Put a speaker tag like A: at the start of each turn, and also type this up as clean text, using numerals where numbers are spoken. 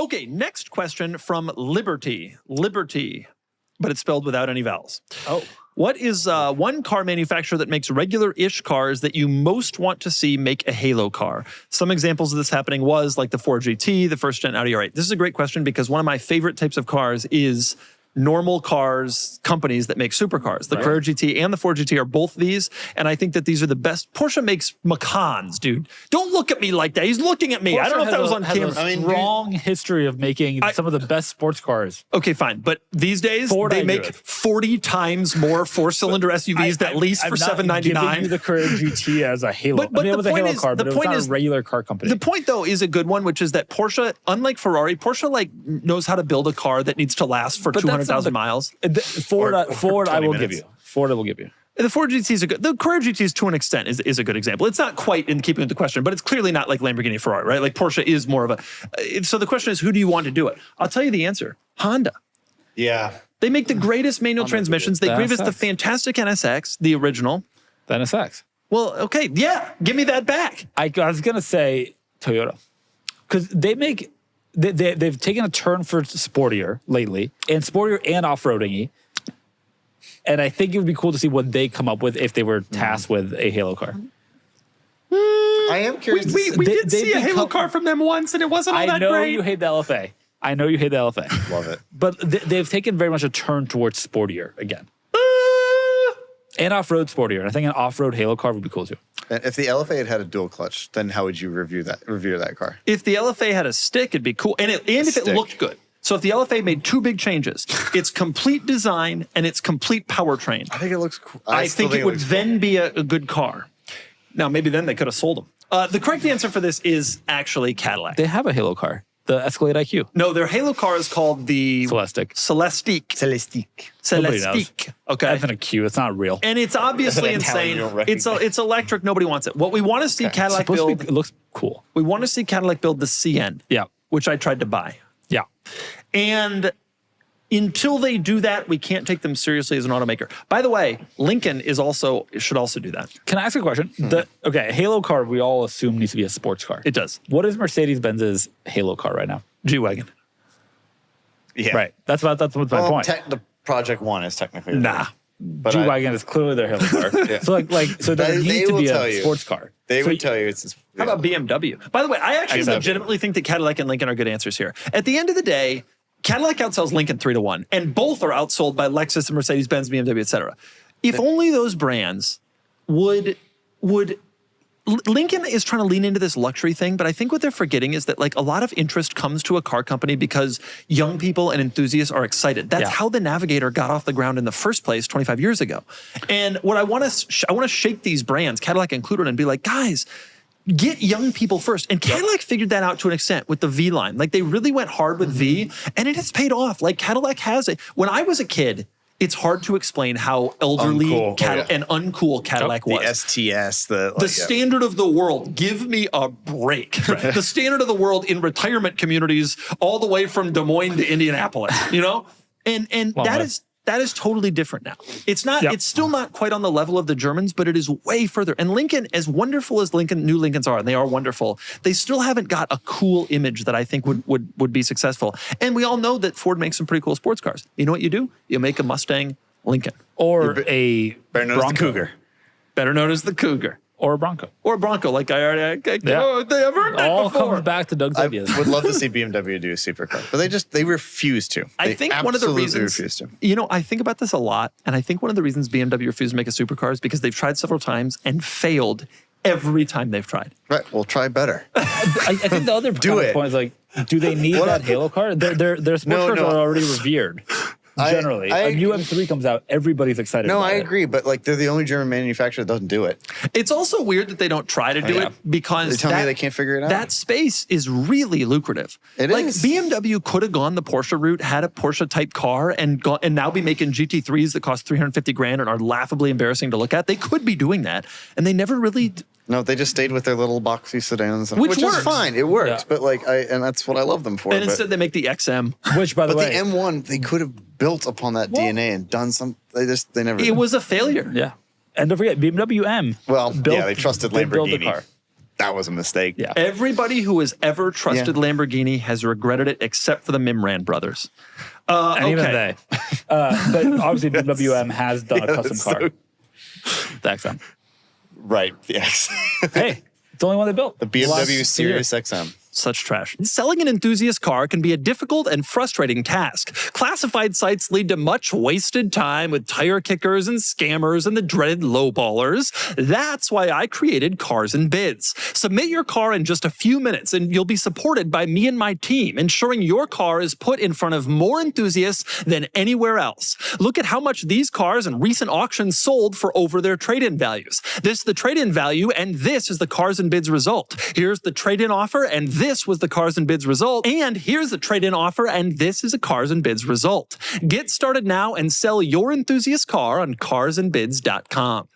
A: Okay, next question from Liberty. Liberty, but it's spelled without any vowels.
B: Oh.
A: What is one car manufacturer that makes regular-ish cars that you most want to see make a halo car? Some examples of this happening was like the Ford GT, the first-gen Audi R8. This is a great question because one of my favorite types of cars is normal cars, companies that make supercars. The Carrera GT and the Ford GT are both these, and I think that these are the best. Porsche makes Macans, dude. Don't look at me like that. He's looking at me.
B: Porsche
A: I don't know if that was on
B: has
A: camera.
B: a strong history of making some of the best sports cars.
A: Okay, fine. But these days,
B: Ford,
A: they
B: I
A: make
B: agree with.
A: 40 times more four-cylinder SUVs that lease for
B: I'm not giving
A: $799.
B: you the Carrera GT as a halo.
A: But
B: I mean, it
A: the
B: was a
A: point
B: halo
A: is-
B: car, but
A: the
B: it was
A: point
B: not
A: is-
B: a regular car company.
A: The point, though, is a good one, which is that Porsche, unlike Ferrari, Porsche like knows how to build a car that needs to last for
B: But that's not
A: 200,000 miles.
B: Ford,
C: Or
B: Ford, I
C: 20
B: will
C: minutes.
B: give you. Ford, I will give you.
A: The Ford GT is a good. The Carrera GT is to an extent is a good example. It's not quite in keeping with the question, but it's clearly not like Lamborghini or Ferrari, right? Like Porsche is more of a. So the question is, who do you want to do it? I'll tell you the answer. Honda.
C: Yeah.
A: They make the greatest manual transmissions. They
B: The
A: gave us the
B: NSX.
A: fantastic NSX, the original.
B: The NSX.
A: Well, okay, yeah, give me that back.
B: I was going to say Toyota. Because they make, they've taken a turn for sportier lately, and sportier and off-roading-y. And I think it would be cool to see what they come up with if they were tasked with a Halo car.
C: I am curious. to see-
A: We
B: They-
A: did
B: they've
A: see a Halo
B: become-
A: car from them once, and it wasn't all
B: I
A: that
B: know
A: great.
B: you hate the LFA. I know you hate the LFA.
C: Love it.
B: But they've taken very much a turn towards sportier again. And off-road sportier. And I think an off-road Halo car would be cool too.
C: And if the LFA had had a dual clutch, then how would you review that car?
A: If the LFA had a stick, it'd be cool. And if it
C: stick.
A: looked good. So if the LFA made two big changes, its complete design and its complete powertrain,
C: I think it looks cool.
A: I
C: still
A: think it would
C: looks cool.
A: then be a good car. Now, maybe then they could have sold them. The correct answer for this is actually Cadillac.
B: They have a Halo car. The Escalade IQ.
A: No, their Halo car is called the
B: Celestic.
A: Celestique.
C: Celestique.
B: Nobody knows.
A: Celestique. Okay.
B: That's an a Q. It's not real.
A: And it's obviously
C: An Italian
A: insane.
C: you don't recognize.
A: It's electric. Nobody wants it. What we want to see
B: It's
A: Cadillac
B: supposed to
A: build,
B: be, it looks cool.
A: we want to see Cadillac build the CN,
B: Yeah.
A: which I tried to buy.
B: Yeah.
A: And until they do that, we can't take them seriously as an automaker. By the way, Lincoln should also do that.
B: Can I ask a question? Okay, a Halo car we all assume needs to be a sports car.
A: It does.
B: What is Mercedes-Benz's Halo car right now?
A: G-Wagon.
C: Yeah.
B: Right. That's my
C: Well,
B: point.
C: the Project One is technically.
A: Nah.
C: But
B: G-Wagon is clearly their Halo car.
C: Yeah.
B: So so it doesn't
C: They
B: need to
C: will
B: be
C: tell
B: a
C: you.
B: sports car.
C: They
B: So
C: would tell you it's.
A: How about BMW? By the way, I actually
C: Exactly.
A: legitimately think that Cadillac and Lincoln are good answers here. At the end of the day, Cadillac outsells Lincoln 3-1, and both are outsold by Lexus and Mercedes-Benz, BMW, et cetera. If only those brands would Lincoln is trying to lean into this luxury thing, but I think what they're forgetting is that like a lot of interest comes to a car company because young people and enthusiasts are excited. That's
B: Yeah.
A: how the Navigator got off the ground in the first place 25 years ago. And what I want to shake these brands, Cadillac included, and be like, guys, get young people first. And Cadillac figured that out to an extent with the V line. Like they really went hard with V, and it has paid off. Like Cadillac has it. When I was a kid, it's hard to explain how elderly
C: Uncool.
A: and uncool Cadillac
C: the
A: was.
C: STS? The
A: Standard of the world. Give me a break. The standard of the world in retirement communities, all the way from Des Moines to Indianapolis. You know, and that is totally different now. It's not.
B: Yep.
A: It's still not quite on the level of the Germans, but it is way further. And Lincoln, as wonderful as new Lincolns are, and they are wonderful, they still haven't got a cool image that I think would be successful. And we all know that Ford makes some pretty cool sports cars. You know what you do? You make a Mustang Lincoln,
B: Or a
C: better known as the
B: Bronco.
C: Cougar.
A: better known as the Cougar.
B: Or a Bronco.
A: Or Bronco, like I already,
B: Yeah.
A: oh, they have heard that
B: All
A: before.
B: comes back to Doug's
C: I
B: ideas.
C: would love to see BMW do a supercar, but they refuse to.
A: I
C: They
A: think one of the
C: absolutely
A: reasons,
C: refuse to.
A: you know, I think about this a lot, and I think one of the reasons BMW refuses to make a supercar is because they've tried several times and failed every time they've tried.
C: Right, we'll try better.
B: I think the other
C: it.
B: point is like, do they need that Halo car? Their sports cars
C: no.
B: are already revered. Generally,
C: I
B: a new M3 comes out, everybody's excited.
C: No,
B: about
C: I
B: it.
C: agree, but like they're the only German manufacturer that doesn't do it.
A: It's also weird that they don't try to do
B: yeah.
A: it because
C: They tell me they can't figure it out.
A: That space is really lucrative.
C: It
A: like
C: is.
A: BMW could have gone the Porsche route, had a Porsche type car, and now be making GT3s that cost $350,000 and are laughably embarrassing to look at. They could be doing that, and they never really.
C: No, they just stayed with their little boxy sedans,
A: Which
C: is
A: works.
C: fine. It works,
B: Yeah.
C: but and that's what I love them for.
A: And
C: but
A: instead, they make the XM.
B: Which, by the
C: but
B: way,
C: the M1, they could have built upon that DNA and done some. They never.
A: It was a failure.
B: yeah. And don't forget, BMW M.
C: Well, yeah, they trusted
B: built the
C: Lamborghini.
B: car.
C: that was a mistake.
B: Yeah.
A: Everybody who has ever trusted Lamborghini has regretted it except for the Mimran brothers.
B: And even they. But obviously, WM has done a custom car. The XM.
C: Right. Yes.
B: Hey, it's the only one they built.
C: The BMW Sirius XM.
A: Such trash. Selling an enthusiast car can be a difficult and frustrating task. Classified sites lead to much wasted time with tire kickers and scammers and the dreaded lowballers. That's why I created Cars and Bids. Submit your car in just a few minutes and you'll be supported by me and my team, ensuring your car is put in front of more enthusiasts than anywhere else. Look at how much these cars in recent auctions sold for over their trade-in values. This is the trade-in value, and this is the Cars and Bids result. Here's the trade-in offer, and this was the Cars and Bids result. And here's the trade-in offer, and this is a Cars and Bids result. Get started now and sell your enthusiast car on carsandbids.com.